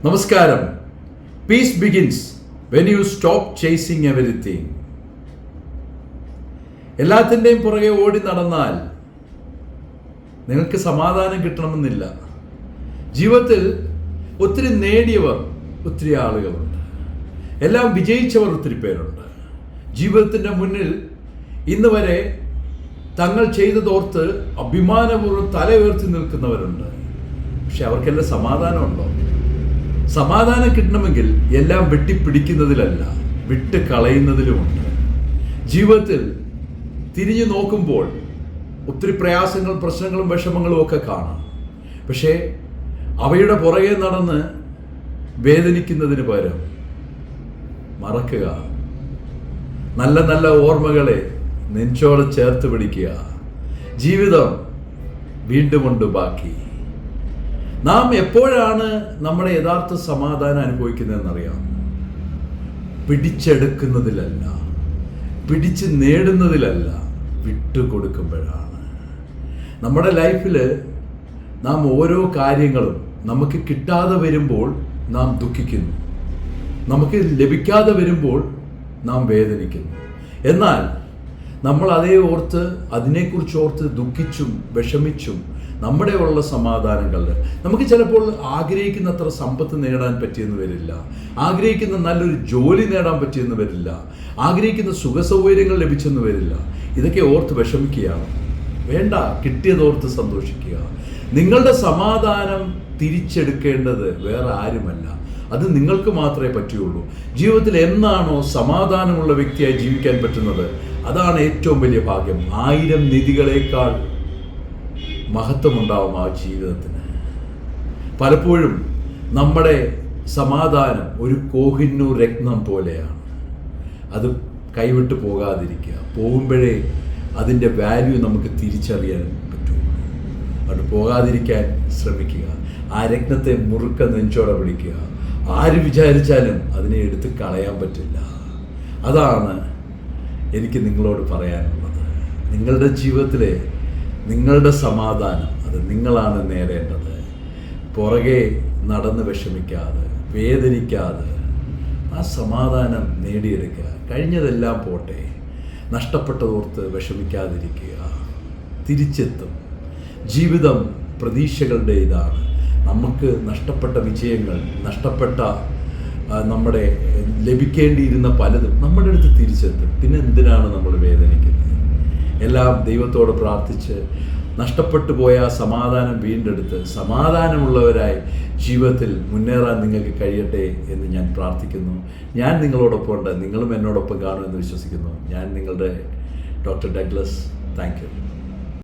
നമസ്കാരം. Piece begins when you stop chasing everything. എല്ലാത്തിൻ്റെയും പുറകെ ഓടി നടന്നാൽ നിങ്ങൾക്ക് സമാധാനം കിട്ടണമെന്നില്ല. ജീവിതത്തിൽ ഒത്തിരി നേടിയവർ ഒത്തിരി ആളുകളുണ്ട്, എല്ലാം വിജയിച്ചവർ ഒത്തിരി പേരുണ്ട്. ജീവിതത്തിൻ്റെ മുന്നിൽ ഇന്ന് വരെ തങ്ങൾ ചെയ്തതോർത്ത് അഭിമാനപൂർവ്വം തല ഉയർത്തി നിൽക്കുന്നവരുണ്ട്. പക്ഷെ അവർക്കെല്ലാം സമാധാനമുണ്ടോ? സമാധാനം കിട്ടണമെങ്കിൽ എല്ലാം വെട്ടിപ്പിടിക്കുന്നതിലല്ല, വിട്ട് കളയുന്നതിലുമുണ്ട്. ജീവിതത്തിൽ തിരിഞ്ഞു നോക്കുമ്പോൾ ഒത്തിരി പ്രയാസങ്ങൾ, പ്രശ്നങ്ങളും വിഷമങ്ങളും ഒക്കെ കാണാം. പക്ഷേ അവയുടെ പുറകെ നടന്ന് വേദനിക്കുന്നതിന് പകരം മറക്കുക, നല്ല നല്ല ഓർമ്മകളെ നെഞ്ചോട് ചേർത്ത് പിടിക്കുക. ജീവിതം വീണ്ടുമുണ്ട് ബാക്കി. നാം എപ്പോഴാണ് നമ്മുടെ യഥാർത്ഥ സമാധാനം അനുഭവിക്കുന്നതെന്നറിയാം. പിടിച്ചെടുക്കുന്നതിലല്ല, പിടിച്ച് നേടുന്നതിലല്ല, വിട്ടുകൊടുക്കുമ്പോഴാണ്. നമ്മുടെ ലൈഫിൽ നാം ഓരോ കാര്യങ്ങളും നമുക്ക് കിട്ടാതെ വരുമ്പോൾ നാം ദുഃഖിക്കുന്നു, നമുക്ക് ലഭിക്കാതെ വരുമ്പോൾ നാം വേദനിക്കുന്നു. എന്നാൽ നമ്മൾ അതേ ഓർത്ത്, അതിനെക്കുറിച്ച് ഓർത്ത് ദുഃഖിച്ചും വിഷമിച്ചും നമ്മുടെ ഉള്ള സമാധാനങ്ങളിൽ നമുക്ക് ചിലപ്പോൾ ആഗ്രഹിക്കുന്നത്ര സമ്പത്ത് നേടാൻ പറ്റിയെന്ന് വരില്ല, ആഗ്രഹിക്കുന്ന നല്ലൊരു ജോലി നേടാൻ പറ്റിയെന്ന് വരില്ല, ആഗ്രഹിക്കുന്ന സുഖസൗകര്യങ്ങൾ ലഭിച്ചെന്ന് വരില്ല. ഇതൊക്കെ ഓർത്ത് വിഷമിക്കുകയാണ്. വേണ്ട, കിട്ടിയതോർത്ത് സന്തോഷിക്കുക. നിങ്ങളുടെ സമാധാനം തിരിച്ചെടുക്കേണ്ടത് വേറെ ആരുമല്ല, അത് നിങ്ങൾക്ക് മാത്രമേ പറ്റുകയുള്ളൂ. ജീവിതത്തിൽ എന്നാണോ സമാധാനമുള്ള വ്യക്തിയായി ജീവിക്കാൻ പറ്റുന്നത്, അതാണ് ഏറ്റവും വലിയ ഭാഗ്യം. 1000 നിധികളേക്കാൾ മഹത്വമുണ്ടാവും ആ ജീവിതത്തിന്. പലപ്പോഴും നമ്മുടെ സമാധാനം ഒരു കോഹിന്നൂർ രത്നം പോലെയാണ്. അത് കൈവിട്ട് പോകാതിരിക്കുക. പോകുമ്പോഴേ അതിൻ്റെ വാല്യൂ നമുക്ക് തിരിച്ചറിയാൻ പറ്റുള്ളൂ. അത് പോകാതിരിക്കാൻ ശ്രമിക്കുക. ആ രത്നത്തെ മുറുക്ക നെഞ്ചോടെ പിടിക്കുക. ആര് വിചാരിച്ചാലും അതിനെ എടുത്ത് കളയാൻ പറ്റില്ല. അതാണ് എനിക്ക് നിങ്ങളോട് പറയാനുള്ളത്. നിങ്ങളുടെ ജീവിതത്തിലെ നിങ്ങളുടെ സമാധാനം അത് നിങ്ങളാണ് നേടേണ്ടത്. പുറകെ നടന്ന് വിഷമിക്കാതെ, വേദനിക്കാതെ ആ സമാധാനം നേടിയെടുക്കുക. കഴിഞ്ഞതെല്ലാം പോട്ടെ, നഷ്ടപ്പെട്ടതോർത്ത് വിഷമിക്കാതിരിക്കുക. തിരിച്ചെത്തും. ജീവിതം പ്രതീക്ഷകളുടെ ഇതാണ്. നമുക്ക് നഷ്ടപ്പെട്ട വിജയങ്ങൾ, നഷ്ടപ്പെട്ട നമ്മുടെ ലഭിക്കേണ്ടിയിരുന്ന പലതും നമ്മുടെ അടുത്ത് തിരിച്ചെത്തും. പിന്നെ എന്തിനാണ് നമ്മൾ വേദനിക്കുന്നത്? എല്ലാം ദൈവത്തോട് പ്രാർത്ഥിച്ച് നഷ്ടപ്പെട്ടു പോയ സമാധാനം വീണ്ടെടുത്ത് സമാധാനമുള്ളവരായി ജീവിതത്തിൽ മുന്നേറാൻ നിങ്ങൾക്ക് കഴിയട്ടെ എന്ന് ഞാൻ പ്രാർത്ഥിക്കുന്നു. ഞാൻ നിങ്ങളോടൊപ്പം ഉണ്ട്, നിങ്ങളും എന്നോടൊപ്പം കാണുമെന്ന് വിശ്വസിക്കുന്നു. ഞാൻ നിങ്ങളുടെ ഡോക്ടർ ഡഗ്ലസ്. Thank you.